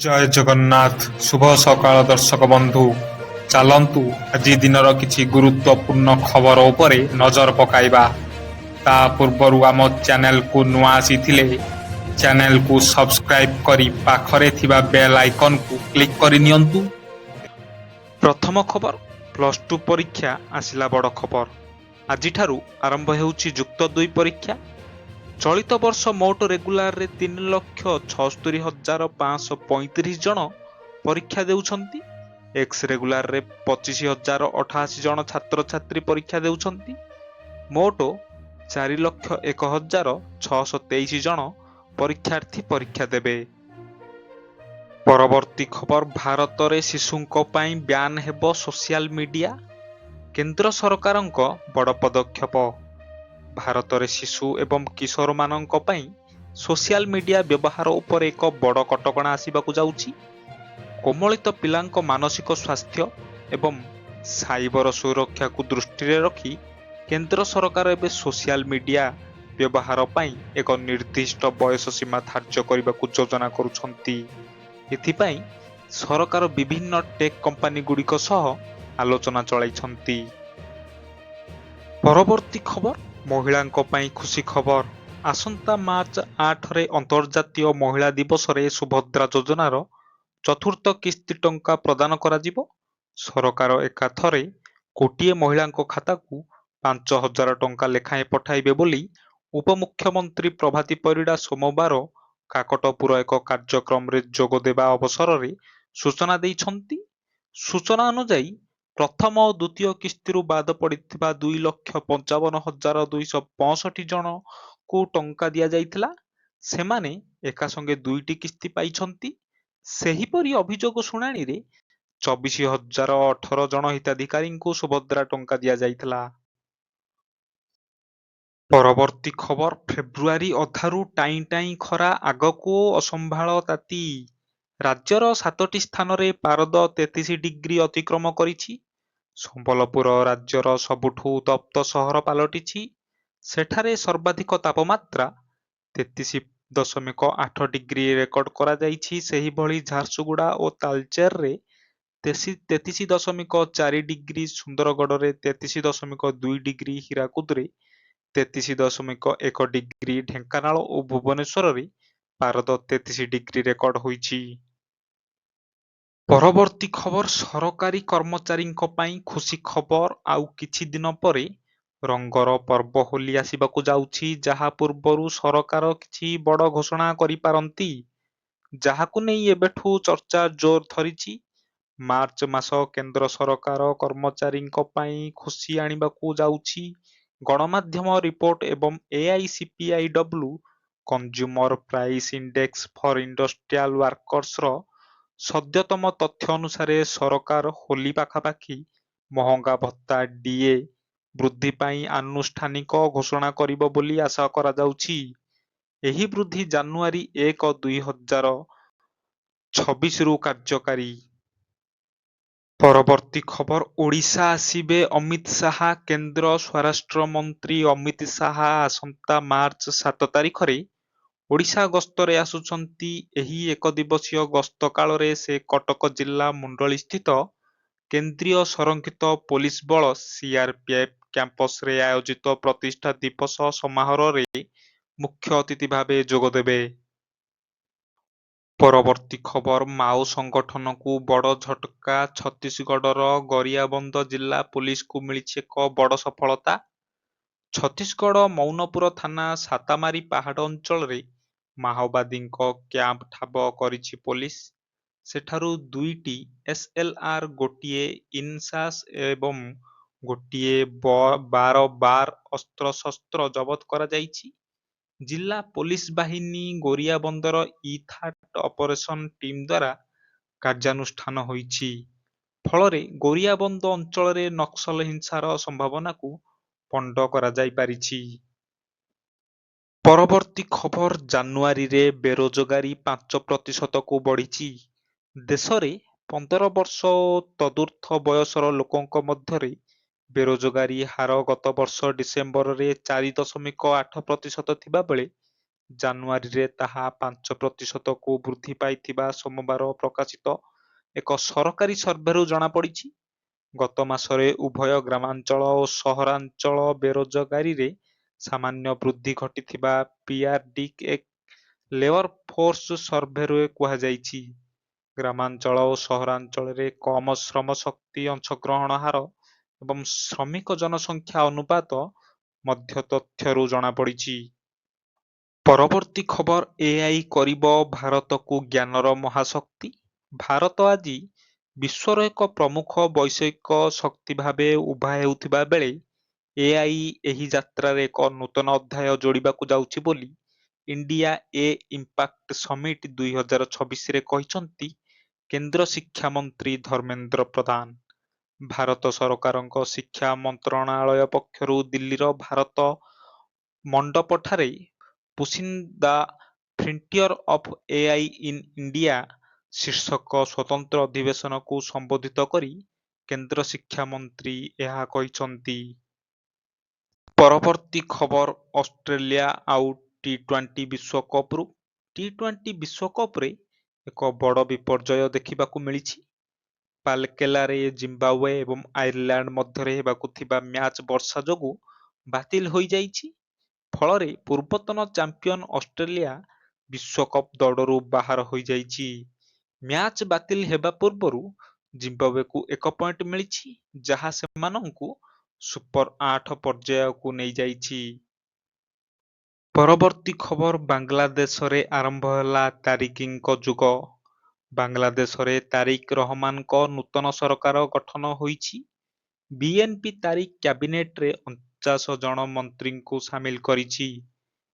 ଜୟ ଜଗନ୍ନାଥ। ଶୁଭ ସକାଳ ଦର୍ଶକ ବନ୍ଧୁ। ଚାଲନ୍ତୁ ଆଜି ଦିନର କିଛି ଗୁରୁତ୍ୱପୂର୍ଣ୍ଣ ଖବର ଉପରେ ନଜର ପକାଇବା। ତା ପୂର୍ବରୁ ଆମ ଚ୍ୟାନେଲକୁ ନୂଆ ଆସିଥିଲେ ଚ୍ୟାନେଲକୁ ସବସ୍କ୍ରାଇବ କରି ପାଖରେ ଥିବା ବେଲ୍ ଆଇକନକୁ କ୍ଲିକ୍ କରି ନିଅନ୍ତୁ। ପ୍ରଥମ ଖବର, +2 ପରୀକ୍ଷା ଆସିଲା ବଡ଼ ଖବର। ଆଜିଠାରୁ ଆରମ୍ଭ ହେଉଛି ଯୁକ୍ତ 2 ପରୀକ୍ଷା। ଚଳିତ ବର୍ଷ ମୋଟ ରେଗୁଲାରରେ 3,76,535 ଜଣ ପରୀକ୍ଷା ଦେଉଛନ୍ତି। ଏକ୍ସ ରେଗୁଲାରରେ 25,088 ଜଣ ଛାତ୍ରଛାତ୍ରୀ ପରୀକ୍ଷା ଦେଉଛନ୍ତି। ମୋଟ 4,01,623 ଜଣ ପରୀକ୍ଷାର୍ଥୀ ପରୀକ୍ଷା ଦେବେ। ପରବର୍ତ୍ତୀ ଖବର, ଭାରତରେ ଶିଶୁଙ୍କ ପାଇଁ ବ୍ୟାନ୍ ହେବ ସୋସିଆଲ ମିଡିଆ। କେନ୍ଦ୍ର ସରକାରଙ୍କ ବଡ଼ ପଦକ୍ଷେପ। ଭାରତରେ ଶିଶୁ ଏବଂ କିଶୋରମାନଙ୍କ ପାଇଁ ସୋସିଆଲ ମିଡିଆ ବ୍ୟବହାର ଉପରେ ଏକ ବଡ଼ କଟକଣା ଆସିବାକୁ ଯାଉଛି। କୋମଳିତ ପିଲାଙ୍କ ମାନସିକ ସ୍ୱାସ୍ଥ୍ୟ ଏବଂ ସାଇବର ସୁରକ୍ଷାକୁ ଦୃଷ୍ଟିରେ ରଖି କେନ୍ଦ୍ର ସରକାର ଏବେ ସୋସିଆଲ ମିଡିଆ ବ୍ୟବହାର ପାଇଁ ଏକ ନିର୍ଦ୍ଦିଷ୍ଟ ବୟସ ସୀମା ଧାର୍ଯ୍ୟ କରିବାକୁ ଯୋଜନା କରୁଛନ୍ତି। ଏଥିପାଇଁ ସରକାର ବିଭିନ୍ନ ଟେକ୍ କମ୍ପାନୀଗୁଡ଼ିକ ସହ ଆଲୋଚନା ଚଳାଇଛନ୍ତି। ପରବର୍ତ୍ତୀ ଖବର, ମହିଳାଙ୍କ ପାଇଁ ଖୁସି ଖବର। ଆସନ୍ତା ମାର୍ଚ୍ଚ 8ରେ ଅନ୍ତର୍ଜାତୀୟ ମହିଳା ଦିବସରେ ସୁଭଦ୍ରା ଯୋଜନାର ଚତୁର୍ଥ କିସ୍ତି ଟଙ୍କା ପ୍ରଦାନ କରାଯିବ। ସରକାର ଏକାଥରେ କୋଟିଏ ମହିଳାଙ୍କ ଖାତାକୁ 5,000 ଟଙ୍କା ଲେଖାଏଁ ପଠାଇବେ ବୋଲି ଉପମୁଖ୍ୟମନ୍ତ୍ରୀ ପ୍ରଭାତୀ ପରିଡ଼ା ସୋମବାର କାକଟପୁର ଏକ କାର୍ଯ୍ୟକ୍ରମରେ ଯୋଗ ଦେବା ଅବସରରେ ସୂଚନା ଦେଇଛନ୍ତି। ସୂଚନା ଅନୁଯାୟୀ ପ୍ରଥମ ଓ ଦ୍ୱିତୀୟ କିସ୍ତିରୁ ବାଦ ପଡ଼ିଥିବା 2,55,265 ଜଣଙ୍କୁ ଟଙ୍କା ଦିଆଯାଇଥିଲା। ସେମାନେ ଏକାସଙ୍ଗେ 2ଟି କିସ୍ତି ପାଇଛନ୍ତି। ସେହିପରି ଅଭିଯୋଗ ଶୁଣାଣିରେ 24,018 ଜଣ ହିତାଧିକାରୀଙ୍କୁ ସୁଭଦ୍ରା ଟଙ୍କା ଦିଆଯାଇଥିଲା। ପରବର୍ତ୍ତୀ ଖବର, ଫେବୃଆରୀ ଅଧାରୁ ଟାଇଁ ଟାଇଁ ଖରା, ଆଗକୁ ଅସମ୍ଭାଳ ତାତି। ରାଜ୍ୟର 7ଟି ସ୍ଥାନରେ ପାରଦ 33 ଡିଗ୍ରୀ ଅତିକ୍ରମ କରିଛି। ସମ୍ବଲପୁର ରାଜ୍ୟର ସବୁଠୁ ତପ୍ତ ସହର ପାଲଟିଛି। ସେଠାରେ ସର୍ବାଧିକ ତାପମାତ୍ରା 33.8 ଡିଗ୍ରୀ ରେକର୍ଡ କରାଯାଇଛି। ସେହିଭଳି ଝାରସୁଗୁଡ଼ା ଓ ତାଳଚେରରେ 33.4 ଡିଗ୍ରୀ, ସୁନ୍ଦରଗଡ଼ରେ 33.2 ଡିଗ୍ରୀ, ହୀରାକୁଦରେ 33.1 ଡିଗ୍ରୀ, ଢେଙ୍କାନାଳ ଓ ଭୁବନେଶ୍ୱରରେ ପାରଦ 33 ଡିଗ୍ରୀ ରେକର୍ଡ ହୋଇଛି। ପରବର୍ତ୍ତୀ ଖବର, ସରକାରୀ କର୍ମଚାରୀଙ୍କ ପାଇଁ ଖୁସି ଖବର। ଆଉ କିଛି ଦିନ ପରେ ରଙ୍ଗର ପର୍ବ ହୋଲି ଆସିବାକୁ ଯାଉଛି, ଯାହା ପୂର୍ବରୁ ସରକାର କିଛି ବଡ଼ ଘୋଷଣା କରିପାରନ୍ତି, ଯାହାକୁ ନେଇ ଏବେଠୁ ଚର୍ଚ୍ଚା ଜୋର ଧରିଛି। ମାର୍ଚ୍ଚ ମାସ କେନ୍ଦ୍ର ସରକାର କର୍ମଚାରୀଙ୍କ ପାଇଁ ଖୁସି ଆଣିବାକୁ ଯାଉଛି। ଗଣମାଧ୍ୟମ ରିପୋର୍ଟ ଏବଂ AICPIW କନଜ୍ୟୁମର ପ୍ରାଇସ୍ ଇଣ୍ଡେକ୍ସ ଫର ଇଣ୍ଡଷ୍ଟ୍ରିଆଲ ୱାର୍କର୍ସର ସଦ୍ୟତମ ତଥ୍ୟ ଅନୁସାରେ ସରକାର ହୋଲି ପାଖାପାଖି ମହଙ୍ଗା ଭତ୍ତା DA ବୃଦ୍ଧି ପାଇଁ ଆନୁଷ୍ଠାନିକ ଘୋଷଣା କରିବ ବୋଲି ଆଶା କରାଯାଉଛି। ଏହି ବୃଦ୍ଧି ଜାନୁଆରୀ 1, 2026ରୁ କାର୍ଯ୍ୟକାରୀ। ପରବର୍ତ୍ତୀ ଖବର, ଓଡ଼ିଶା ଆସିବେ ଅମିତ ଶାହା। କେନ୍ଦ୍ର ସ୍ୱରାଷ୍ଟ୍ର ମନ୍ତ୍ରୀ ଅମିତ ଶାହା ଆସନ୍ତା ମାର୍ଚ୍ଚ 7 ତାରିଖରେ ଓଡ଼ିଶା ଗସ୍ତରେ ଆସୁଛନ୍ତି। ଏହି ଏକଦିବସୀୟ ଗସ୍ତ କାଳରେ ସେ କଟକ ଜିଲ୍ଲା ମୁଣ୍ଡଳୀସ୍ଥିତ କେନ୍ଦ୍ରୀୟ ସଂରକ୍ଷିତ ପୋଲିସ ବଳ CRPF କ୍ୟାମ୍ପସରେ ଆୟୋଜିତ ପ୍ରତିଷ୍ଠା ଦିବସ ସମାରୋହରେ ମୁଖ୍ୟ ଅତିଥି ଭାବେ ଯୋଗଦେବେ। ପରବର୍ତ୍ତୀ ଖବର, ମାଓ ସଂଗଠନକୁ ବଡ଼ ଝଟକା। ଛତିଶଗଡ଼ର ଗରିଆବନ୍ଦ ଜିଲ୍ଲା ପୁଲିସକୁ ମିଳିଛି ଏକ ବଡ଼ ସଫଳତା। ଛତିଶଗଡ଼ ମୌନପୁର ଥାନା ସାତାମାରୀ ପାହାଡ଼ ଅଞ୍ଚଳରେ ମାଓବାଦୀଙ୍କ କ୍ୟାମ୍ପ ଠାବ କରିଛି ପୋଲିସ। ସେଠାରୁ 2ଟି SLR, ଗୋଟିଏ ଇନସାସ୍ ଏବଂ ଗୋଟିଏ 12 ଅସ୍ତ୍ରଶସ୍ତ୍ର ଜବତ କରାଯାଇଛି। ଜିଲ୍ଲା ପୋଲିସ ବାହିନୀ ଗରିଆବନ୍ଦର ଇଥାଟ୍ ଅପରେସନ ଟିମ୍ ଦ୍ୱାରା କାର୍ଯ୍ୟାନୁଷ୍ଠାନ ହୋଇଛି। ଫଳରେ ଗରିଆବନ୍ଦ ଅଞ୍ଚଳରେ ନକ୍ସଲ ହିଂସାର ସମ୍ଭାବନାକୁ ପଣ୍ଡ କରାଯାଇପାରିଛି। ପରବର୍ତ୍ତୀ ଖବର, ଜାନୁଆରୀରେ ବେରୋଜଗାରୀ 5%କୁ ବଢ଼ିଛି। ଦେଶରେ 15 ବର୍ଷ ଓ ତଦୁର୍ଦ୍ଧ ବୟସର ଲୋକଙ୍କ ମଧ୍ୟରେ ବେରୋଜଗାରୀ ହାର ଗତ ବର୍ଷ ଡିସେମ୍ବରରେ 4.8% ଥିବାବେଳେ ଜାନୁଆରୀରେ ତାହା 5%କୁ ବୃଦ୍ଧି ପାଇଥିବା ସୋମବାର ପ୍ରକାଶିତ ଏକ ସରକାରୀ ସର୍ଭେରୁ ଜଣାପଡ଼ିଛି। ଗତ ମାସରେ ଉଭୟ ଗ୍ରାମାଞ୍ଚଳ ଓ ସହରାଞ୍ଚଳ ବେରୋଜଗାରୀରେ ସାମାନ୍ୟ ବୃଦ୍ଧି ଘଟିଥିବା ପିଆରଡି ଲେବର ଫୋର୍ସ ସର୍ଭେରେ କୁହାଯାଇଛି। ଗ୍ରାମାଞ୍ଚଳ ଓ ସହରାଞ୍ଚଳରେ କମ ଶ୍ରମ ଶକ୍ତି ଅଂଶଗ୍ରହଣ ହାର ଏବଂ ଶ୍ରମିକ ଜନସଂଖ୍ୟା ଅନୁପାତ ମଧ୍ୟ ତଥ୍ୟରୁ ଜଣାପଡ଼ିଛି। ପରବର୍ତ୍ତୀ ଖବର ଏଆଇ କରିବ ଭାରତକୁ ଜ୍ଞାନର ମହାଶକ୍ତି। ଭାରତ ଆଜି ବିଶ୍ୱର ଏକ ପ୍ରମୁଖ ବୈଷୟିକ ଶକ୍ତି ଭାବେ ଉଭା ହେଉଥିବା ବେଳେ ଏଆଇ ଏହି ଯାତ୍ରାରେ ଏକ ନୂତନ ଅଧ୍ୟାୟ ଯୋଡ଼ିବାକୁ ଯାଉଛି ବୋଲି ଇଣ୍ଡିଆ ଏ ଇମ୍ପାକ୍ଟ ସମିଟ୍ 2026ରେ କହିଛନ୍ତି କେନ୍ଦ୍ର ଶିକ୍ଷା ମନ୍ତ୍ରୀ ଧର୍ମେନ୍ଦ୍ର ପ୍ରଧାନ। ଭାରତ ସରକାରଙ୍କ ଶିକ୍ଷା ମନ୍ତ୍ରଣାଳୟ ପକ୍ଷରୁ ଦିଲ୍ଲୀର ଭାରତ ମଣ୍ଡପଠାରେ pushing the frontier of AI in India ଶୀର୍ଷକ ସ୍ୱତନ୍ତ୍ର ଅଧିବେଶନକୁ ସମ୍ବୋଧିତ କରି କେନ୍ଦ୍ର ଶିକ୍ଷା ମନ୍ତ୍ରୀ ଏହା କହିଛନ୍ତି। ପରବର୍ତ୍ତୀ ଖବର ଅଷ୍ଟ୍ରେଲିଆ ଆଉ ଟି-20 ବିଶ୍ୱକପରୁ। ଟି-20 ବିଶ୍ୱକପରେ ଏକ ବଡ଼ ବିପର୍ଯ୍ୟୟ ଦେଖିବାକୁ ମିଳିଛି। ପାଲକେଲାରେ ଜିମ୍ବାୱେ ଏବଂ ଆୟରଲ୍ୟାଣ୍ଡ ମଧ୍ୟରେ ହେବାକୁ ଥିବା ମ୍ୟାଚ୍ ବର୍ଷା ଯୋଗୁଁ ବାତିଲ ହୋଇଯାଇଛି। ଫଳରେ ପୂର୍ବତନ ଚାମ୍ପିୟନ ଅଷ୍ଟ୍ରେଲିଆ ବିଶ୍ୱକପ୍ ଦୌଡ଼ରୁ ବାହାର ହୋଇଯାଇଛି। ମ୍ୟାଚ୍ ବାତିଲ ହେବା ପୂର୍ବରୁ ଜିମ୍ବାୱେକୁ 1 ପଏଣ୍ଟ ମିଳିଛି, ଯାହା ସେମାନଙ୍କୁ ସୁପର 8 ପର୍ଯ୍ୟାୟକୁ ନେଇଯାଇଛି। ପରବର୍ତ୍ତୀ ଖବର ବାଂଲାଦେଶରେ ଆରମ୍ଭ ହେଲା ତାରିକିଙ୍କ ଯୁଗ। ବାଂଲାଦେଶରେ ତାରିକ ରହମାନଙ୍କ ନୂତନ ସରକାର ଗଠନ ହୋଇଛି। ବିଏନପି ତାରିକ କ୍ୟାବିନେଟରେ 49 ଜଣ ମନ୍ତ୍ରୀଙ୍କୁ ସାମିଲ କରିଛି।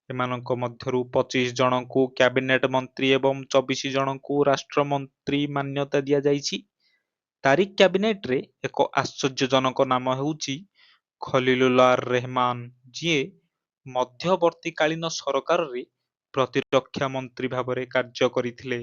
ଏମାନଙ୍କ ମଧ୍ୟରୁ 25 ଜଣଙ୍କୁ କ୍ୟାବିନେଟ ମନ୍ତ୍ରୀ ଏବଂ 24 ଜଣଙ୍କୁ ରାଷ୍ଟ୍ରମନ୍ତ୍ରୀ ମାନ୍ୟତା ଦିଆଯାଇଛି। ତାରିକ କ୍ୟାବିନେଟରେ ଏକ ଆଶ୍ଚର୍ଯ୍ୟଜନକ ନାମ ହେଉଛି ଖଲିଲୁଲ୍ଲାହ ରେହମାନ, ଯିଏ ମଧ୍ୟବର୍ତ୍ତୀକାଳୀନ ସରକାରରେ ପ୍ରତିରକ୍ଷା ମନ୍ତ୍ରୀ ଭାବରେ କାର୍ଯ୍ୟ କରିଥିଲେ।